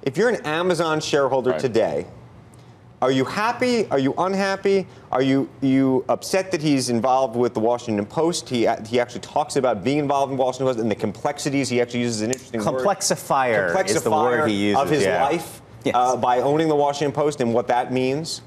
if you're an Amazon shareholder today, are you happy? Are you unhappy? Are you upset that he's involved with the Washington Post? He actually talks about being involved in Washington Post and the complexities. He actually uses an interesting word. Complexifier is the word he uses. Of his life by owning the Washington Post and what that means.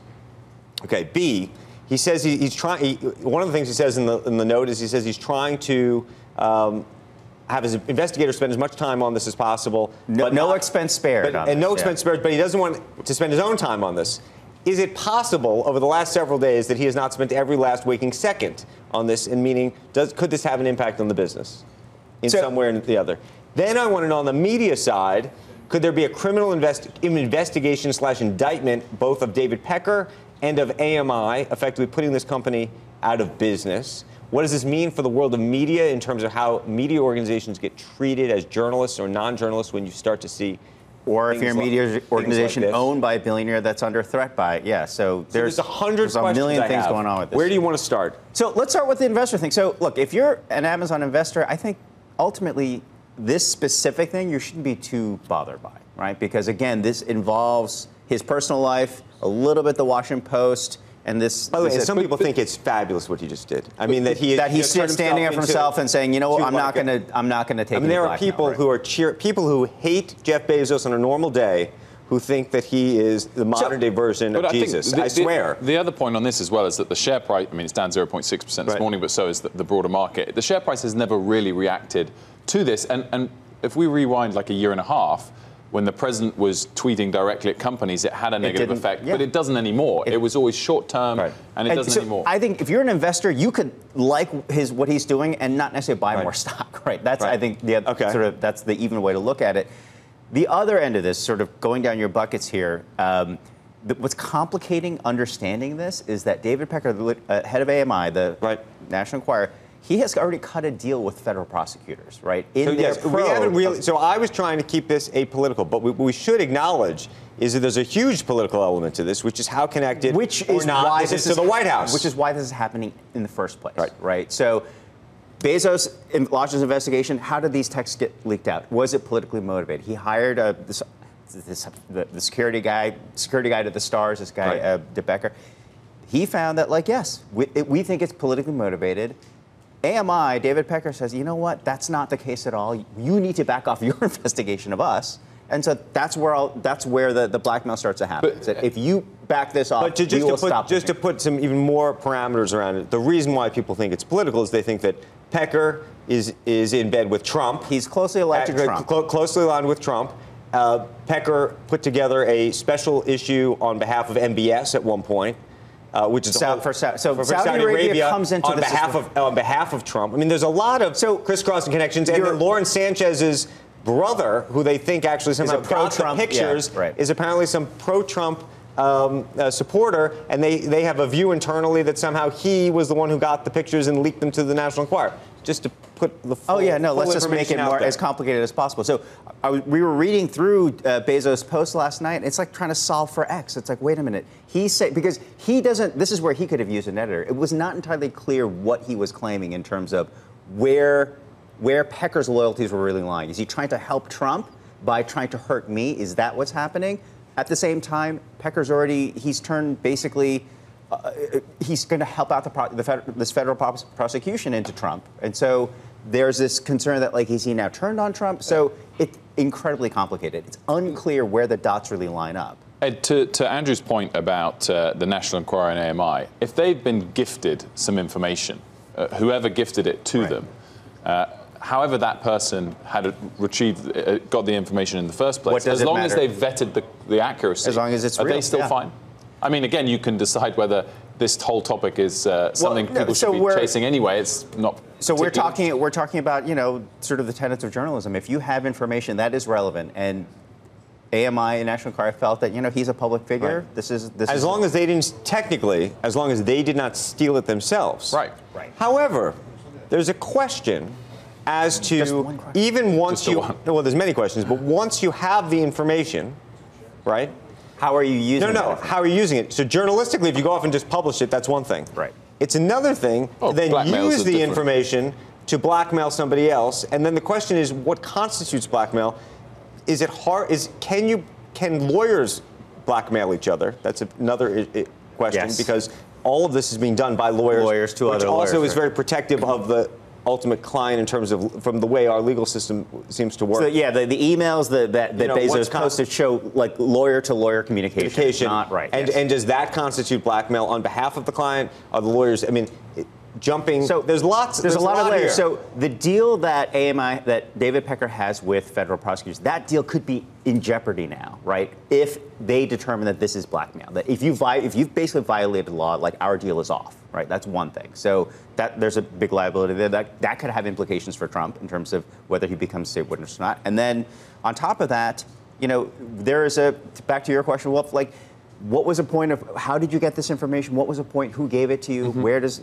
Okay, B, he says he's trying. One of the things he says in the note is he says he's trying to have his investigators spend as much time on this as possible. No expense spared. No expense spared, but he doesn't want to spend his own time on this. Is it possible over the last several days that he has not spent every last waking second on this, and meaning, could this have an impact on the business in some way or the other? Then I want to know on the media side, could there be a criminal investigation / indictment both of David Pecker and of AMI, effectively putting this company out of business? What does this mean for the world of media in terms of how media organizations get treated as journalists or non-journalists when you start to see or if you're a media organization owned by a billionaire that's under threat by it. So there's a million things going on with this. Where do you want to start? So let's start with the investor thing. So look, if you're an Amazon investor, I think ultimately this specific thing you shouldn't be too bothered by, right? Because again, this involves his personal life, a little bit the Washington Post, and this. By the way, some people think it's fabulous what he just did. I mean that he's standing up for himself and saying, you know what, I'm not going to take. I mean, there are people who are people who hate Jeff Bezos on a normal day, who think that he is the modern day version of Jesus. I swear. The other point on this as well is that the share price. I mean, it's down 0.6% this morning, but so is the broader market. The share price has never really reacted to this, and if we rewind like a year and a half, when the president was tweeting directly at companies, it had a negative effect, but it doesn't anymore. It was always short term, and it doesn't anymore. I think if you're an investor, you could like what he's doing and not necessarily buy more stock, right? That's I think that's the even way to look at it. The other end of this, sort of going down your buckets here, what's complicating understanding this is that David Pecker, the head of AMI, the National Enquirer, he has already cut a deal with federal prosecutors, right? We haven't really. So I was trying to keep this apolitical, but what we should acknowledge is that there's a huge political element to this, which is how connected why this is to the White House. Which is why this is happening in the first place, right? So Bezos launched his investigation. How did these texts get leaked out? Was it politically motivated? He hired the security guy to the stars, this guy, De Becker. He found that, yes, we think it's politically motivated. AMI, David Pecker says, you know what, that's not the case at all. You need to back off your investigation of us. And so that's where the blackmail starts to happen. But, if you back this off, we will stop. Just to put some even more parameters around it, the reason why people think it's political is they think that Pecker is in bed with Trump. He's closely aligned to Trump. Closely aligned with Trump. Pecker put together a special issue on behalf of MBS at one point. Which is for Saudi Arabia comes into on behalf of Trump. I mean, there's a lot of crisscrossing connections, and then Lauren Sanchez's brother, who they think actually somehow got the pictures, is apparently some pro-Trump supporter, and they have a view internally that somehow he was the one who got the pictures and leaked them to the National Enquirer. Just to put the full let's just make it more as complicated as possible. So we were reading through Bezos' post last night. It's like trying to solve for X. It's like, wait a minute. He said, because he doesn't, this is where he could have used an editor. It was not entirely clear what he was claiming in terms of where Pecker's loyalties were really lying. Is he trying to help Trump by trying to hurt me? Is that what's happening? At the same time, Pecker's he's turned basically, he's going to help out this federal prosecution into Trump. And so there's this concern that, is he now turned on Trump? So it's incredibly complicated. It's unclear where the dots really line up. Ed, to Andrew's point about the National Enquirer and AMI, if they've been gifted some information, whoever gifted it to them, however that person had got the information in the first place, as long as they've vetted the accuracy, as long as it's real, are they still fine? I mean, again, you can decide whether this whole topic is something people should be chasing anyway. It's not. So we're talking about, sort of the tenets of journalism. If you have information that is relevant, and AMI and National Enquirer felt that, he's a public figure, this is as long as they did not steal it themselves. Right. However, there's a question as to even once well, there's many questions, but once you have the information, right? How are you using it? No. How are you using it? So journalistically, if you go off and just publish it, that's one thing. Right. It's another thing to then use the information to blackmail somebody else. And then the question is, what constitutes blackmail? Is it hard? Can can lawyers blackmail each other? That's another question, because all of this is being done by lawyers to other lawyers, which also is very protective of the ultimate client in terms of from the way our legal system seems to work. So yeah, the emails that Bezos posted show like lawyer to lawyer communication. Not right. And does that constitute blackmail on behalf of the client? Are the lawyers? I mean, jumping. So there's a lot of layers. So the deal that that David Pecker has with federal prosecutors, that deal could be in jeopardy now, right? If they determine that this is blackmail, that if you've basically violated law, like our deal is off, right? That's one thing. So that there's a big liability there. That could have implications for Trump in terms of whether he becomes a state witness or not. And then on top of that, there is back to your question, Wolf, like, what was the point of, how did you get this information? What was the point? Who gave it to you? Where does,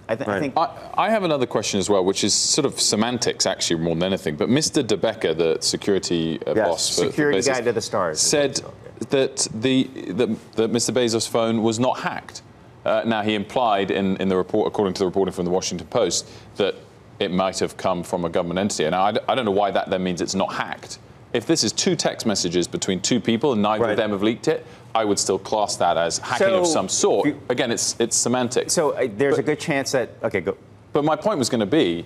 I think... I have another question as well, which is sort of semantics, actually, more than anything. But Mr. DeBecker, the security boss... Security guy to the stars. Said that Mr. Bezos' phone was not hacked. Now, he implied in the report, according to the reporting from the Washington Post, that it might have come from a government entity. And I don't know why that then means it's not hacked. If this is 2 text messages between 2 people and neither of them have leaked it, I would still class that as hacking of some sort. Again, it's semantics. So there's a good chance that... Okay, go. But my point was going to be,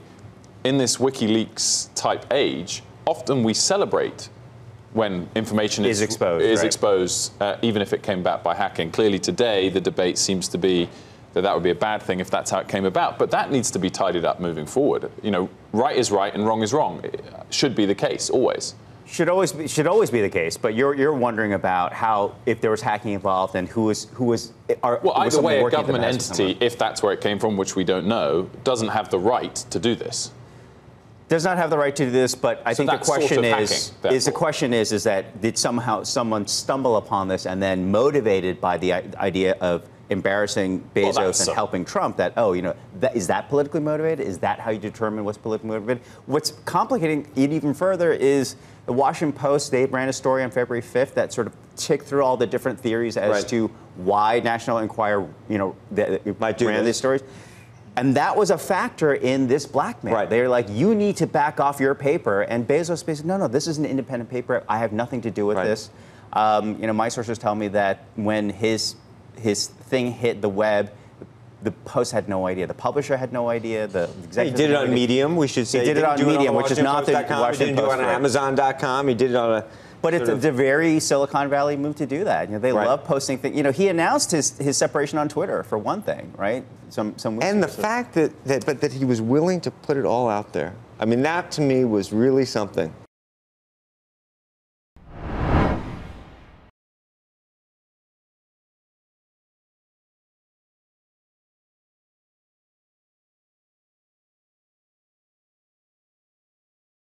in this WikiLeaks type age, often we celebrate when information is exposed, even if it came back by hacking. Clearly today, the debate seems to be that would be a bad thing if that's how it came about. But that needs to be tidied up moving forward. Right is right and wrong is wrong. It should be the case, always. Should always be the case, but you're wondering about how, if there was hacking involved, and who was either way, a government entity, if that's where it came from, which we don't know, doesn't have the right to do this. Does not have the right to do this, but I think the question is that did someone stumble upon this and then motivated by the idea of embarrassing Bezos and helping Trump, is that politically motivated? Is that how you determine what's politically motivated? What's complicating it even further is the Washington Post, they ran a story on February 5th that sort of ticked through all the different theories as to why National Enquirer, ran these stories. And that was a factor in this blackmail. They're like, you need to back off your paper. And Bezos basically, no, this is an independent paper. I have nothing to do with this. My sources tell me that when his thing hit the web, the Post had no idea. The publisher had no idea. The executive he did it on Medium, we should say. He did it on Medium, which is not the Washington Post. He didn't do it on Amazon.com. He did it on a... But it's a very Silicon Valley move to do that. They love posting things. He announced his separation on Twitter, for one thing, right? And the fact that he was willing to put it all out there. I mean, that to me was really something.